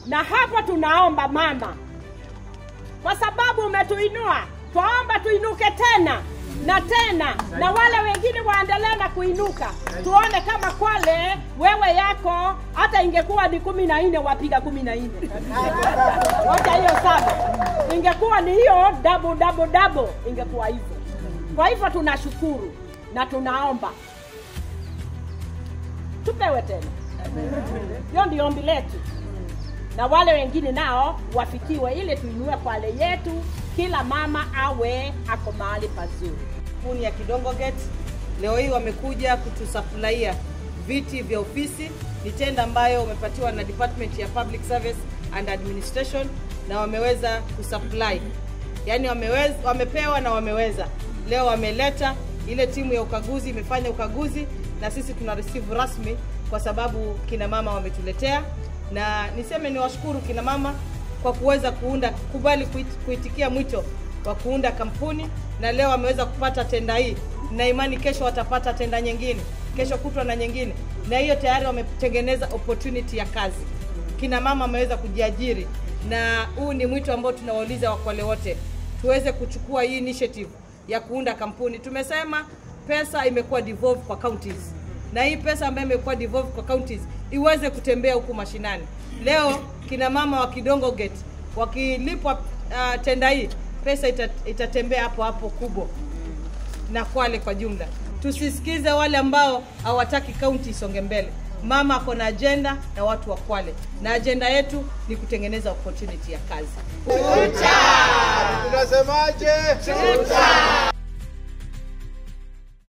Na hapa tunaomba mama, kwa sababu umetuinua, twaomba tuinuke tena na tena, na wale wengine waendelee na kuinuka. Tuone kama Kwale wewe yako hata ingekuwa ni 14 wapiga 14. Wacha hiyo 7. Ingekuwa ni hiyo double ingekuwa hivyo. Kwa hivyo tunashukuru na tunaomba tupewe tena. Hiyo ndio ombi letu. Na wale wengine nao wafikiwe ili tuinue Kwale yetu, kila mama awe ako mahali pazuri. Kampuni ya Kidongo Gate leo hii wamekuja kutusapulaia viti vya ofisi. Ni tenda ambayo umepatiwa na Department ya Public Service and Administration na wameweza kusupply. Yaani wamepewa na wameweza. Leo wameleta ile timu ya ukaguzi imefanya ukaguzi na sisi tuna receive rasmi kwa sababu kina mama wametuletea. Na niseme ni washukuru kina mama kwa kuweza kubali kuitikia mwito wa kuunda kampuni, na leo wameweza kupata tenda hii, na imani kesho watapata tenda nyingine, kesho kutwa na nyingine, na hiyo tayari wametengeneza opportunity ya kazi. Kina mama wameweza kujiajiri, na huu ni mwito ambao tunawauliza Wakwale wote tuweze kuchukua hii initiative ya kuunda kampuni. Tumesema pesa imekuwa devolved kwa counties, na hii pesa ambayo imekuwa devolved kwa counties iweze kutembea huku mashinani. Leo kina mama wa Kidongo Gate wakilipwa tenda hii, pesa itatembea hapo kubwa na Kwale kwa jumla. Tusisikize wale ambao hawataki county isonge mbele. Mama ako na agenda na watu wa Kwale, na agenda yetu ni kutengeneza opportunity ya kazi. Tunasemaje?